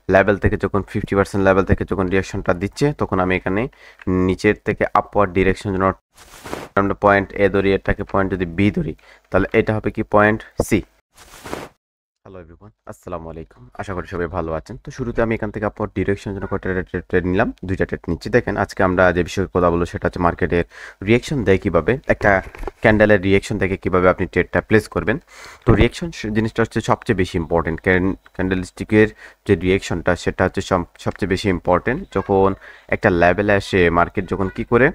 Level থেকে যখন 50% level থেকে যখন রিয়াকশনটা দিচ্ছে তখন আমি এখানে নিচের থেকে আপওয়ার্ড ডিরেকশন জন্য আমরা পয়েন্ট এ ধরি, এটাকে পয়েন্ট যদি বি ধরি তাহলে এটা হবে কি পয়েন্ট সি। হ্যালো এভরিওয়ান, আসসালামু আলাইকুম। আশা করি সবাই ভালো আছেন। তো শুরুতে আমি এখান থেকে আপওয়ার্ড ডিরেকশন জন্য কয়টা ট্রেড নিলাম, দুইটা ট্রেড নিচ্ছি। দেখেন আজকে আমরা যে বিষয়ে কথা বলবো সেটা হচ্ছে মার্কেটের রিয়াকশন দেয় কিভাবে, একটা ক্যান্ডেলের রিয়াকশন দেখে কিভাবে আপনি ট্রেডটা প্লেস করবেন। তো রিয়াকশন জিনিসটা হচ্ছে সবচেয়ে বেশি ইম্পর্টেন্ট। ক্যান্ডেলস্টিকের যে রিয়াকশনটা সেটা হচ্ছে সবচেয়ে বেশি ইম্পর্টেন্ট। যখন একটা লেভেলে আসে মার্কেট যখন কি করে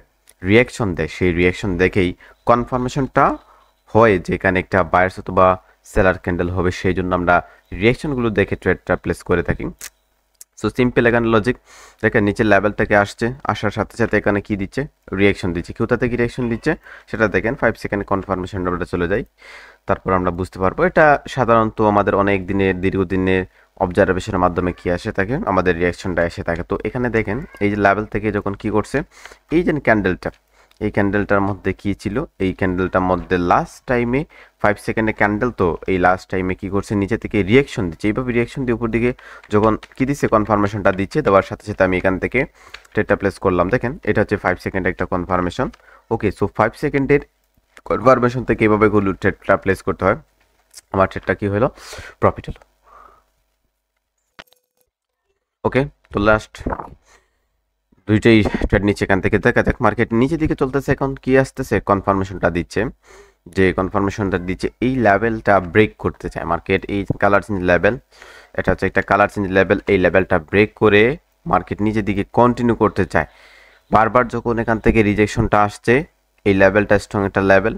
রিয়াকশন দেয়, সেই রিয়াকশন দেখেই কনফার্মেশনটা হয় যে এখানে একটা বায়ার্স অথবা সেলার ক্যান্ডেল হবে। সেই জন্য আমরা রিয়াকশনগুলো দেখে ট্রেডটা প্লেস করে থাকি। সো সিম্পল এখানে লজিক দেখেন, নিচের লেভেল থেকে আসার সাথে সাথে এখানে কি দিচ্ছে, রিয়াকশন দিচ্ছে। কোথা থেকে রিয়াকশন দিচ্ছে সেটা দেখেন, 5 সেকেন্ড কনফার্মেশন আমরা চলে যাই, তারপর আমরা বুঝতে পারবো। এটা সাধারণত আমাদের অনেক দিনের দীর্ঘদিনের অবজারভেশনের মাধ্যমে কি আসে থাকে, আমাদের রিয়াকশনটা এসে থাকে। তো এখানে দেখেন এই যে লেভেল থেকে যখন কি করছে, এই যে ক্যান্ডেলটা, এই ক্যান্ডেলটার মধ্যে কি ছিল, এই ক্যান্ডেলটার মধ্যে লাস্ট টাইমে 5 সেকেন্ডের ক্যান্ডেল, তো এই লাস্ট টাইমে কি করছে, নিচে থেকে রিয়াকশন দিচ্ছে। এইভাবে রিয়াকশন দিয়ে উপর দিকে যখন কি দিচ্ছে, কনফার্মেশনটা দিচ্ছে, দেওয়ার সাথে সাথে আমি এখান থেকে ট্রেডটা প্লেস করলাম। দেখেন এটা হচ্ছে 5 সেকেন্ডের একটা কনফার্মেশন। ওকে, সো 5 সেকেন্ডের কনফার্মেশন থেকে এইভাবে ট্রেডটা প্লেস করতে হয়। আমার ট্রেডটা কি হলো, প্রফিট হলো। ওকে, তো লাস্ট দুইটাই ট্রেড নিচ্ছে। এখান থেকে দেখা যাক মার্কেট নিচের দিকে চলতেছে, এখন কি আসতেছে, কনফার্মেশনটা দিচ্ছে। যে কনফার্মেশনটা দিচ্ছে এই লেভেলটা ব্রেক করতে চায় মার্কেট, এই কালার চেঞ্জ লেভেল, এটা হচ্ছে একটা কালার চেঞ্জ লেভেল। এই লেভেলটা ব্রেক করে মার্কেট নিচের দিকে কন্টিনিউ করতে চায়। বারবার যখন এখান থেকে রিজেকশনটা আসছে, এই লেভেলটা স্ট্রং একটা লেভেল,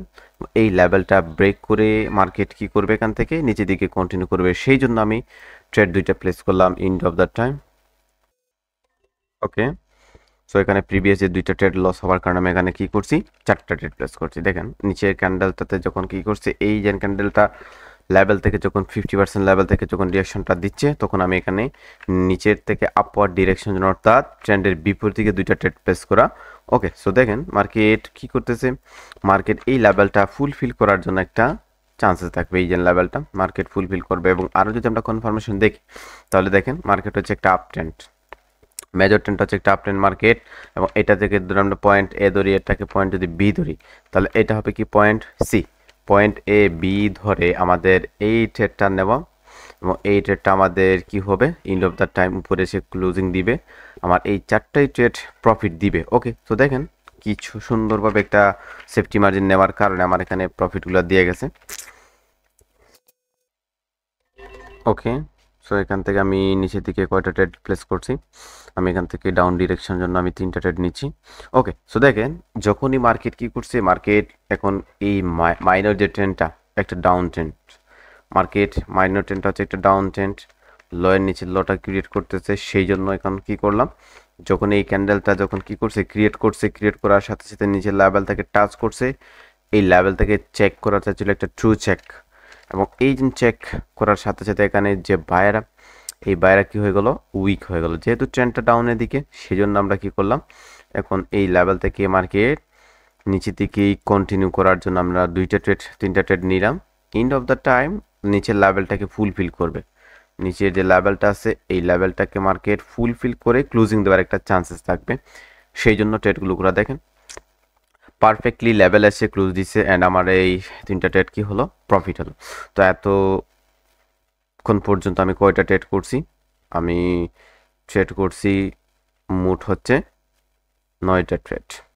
এই লেভেলটা ব্রেক করে মার্কেট কি করবে, এখান থেকে নিচের দিকে কন্টিনিউ করবে। সেই জন্য আমি ট্রেড দুইটা প্লেস করলাম end of the time. Okay, so এখানে প্রিভিয়াস যে দুইটা ট্রেড লস হওয়ার কারণে আমি এখানে কি করছি, চারটা ট্রেড প্লেস করছি। দেখেন নিচের ক্যান্ডেলটাতে যখন কি করছে, এই যে ক্যান্ডেলটা লেভেল থেকে যখন 50% লেভেল থেকে যখন রিয়াকশনটা দিচ্ছে তখন আমি এখানে নিচের থেকে আপওয়ার্ড ডিরেকশন জন্য, অর্থাৎ ট্রেন্ডের বিপরীত দিকে দুইটা ট্রেড প্লেস করা। ওকে, সো দেখেন মার্কেট কি করতেছে, মার্কেট এই লেভেলটা ফুলফিল করার জন্য একটা চান্সেস থাকবে। এই যে লেভেলটা মার্কেট ফুলফিল করবে, এবং আরও যদি আমরা কনফার্মেশন দেখি তাহলে দেখেন মার্কেট হচ্ছে একটা আপ ট্রেন্ড, মেজর ট্রেন্ডটা হচ্ছে একটা আপ ট্রেন্ড মার্কেট। এবং এটা থেকে ধরে আমরা পয়েন্ট এ ধরি, এটাকে পয়েন্ট যদি বি ধরি তাহলে এটা হবে কি point C. Point A B ধরে আমাদের এই ট্রেডটা নেব, এবং এই ট্রেডটা আমাদের কি হবে, এন্ড অফ দ্য টাইম উপরে সে ক্লোজিং দিবে, আমার এই চারটাই ট্রেড প্রফিট দিবে। ওকে, তো দেখেন কিছু সুন্দরভাবে একটা সেফটি মার্জিন নেওয়ার কারণে আমার এখানে প্রফিটগুলো দিয়ে গেছে। ওকে, সো এখান থেকে আমি নিচের দিকে কয়টা ট্রেড প্লেস করছি, আমি এখান থেকে ডাউন ডিরেকশন জন্য আমি 3টা ট্রেড নিচ্ছি। ওকে, সো দেখেন যখনই মার্কেট কি করছে, মার্কেট এখন এই মাইনর যে ট্রেন্ডটা একটা ডাউন ট্রেন্ড, মার্কেট মাইনর ট্রেন্ডটা হচ্ছে একটা ডাউন ট্রেন্ড, লয়ের নিচে লটা ক্রিয়েট করতেছে। সেই জন্য এখন কি করলাম, যখন এই ক্যান্ডেলটা যখন কি করছে, ক্রিয়েট করার সাথে সাথে নিচের লেভেল থেকে টাচ করছে, এই লেভেল থেকে চেক করা চাইছিল একটা ট্রু চেক, এবং এই যে চেক করার সাথে সাথে এখানে যে বায়ারা, এই বায়ারা কি হয়ে গেল, উইক হয়ে গেল। যেহেতু ট্রেন্ডটা ডাউনের দিকে, সেই জন্য আমরা কি করলাম, এখন এই লেভেল থেকে মার্কেট নিচের দিকেই কন্টিনিউ করার জন্য আমরা 3টা ট্রেড নিলাম। এন্ড অফ দ্য টাইম নিচের লেভেলটাকে ফুলফিল করবে, নিচের যে লেভেলটা আছে এই লেভেলটাকে মার্কেট ফুলফিল করে ক্লোজিং দেওয়ার একটা চান্সেস থাকবে। সেই জন্য ট্রেডগুলো করে দেখেন পারফেক্টলি লেভেল এসে ক্লোজ দিছে, অ্যান্ড আমার এই 3টা ট্রেড কি হলো, প্রফিট হলো। তো এতক্ষণ পর্যন্ত আমি কয়টা ট্রেড করছি, আমি ট্রেড করছি মোট হচ্ছে 9টা ট্রেড।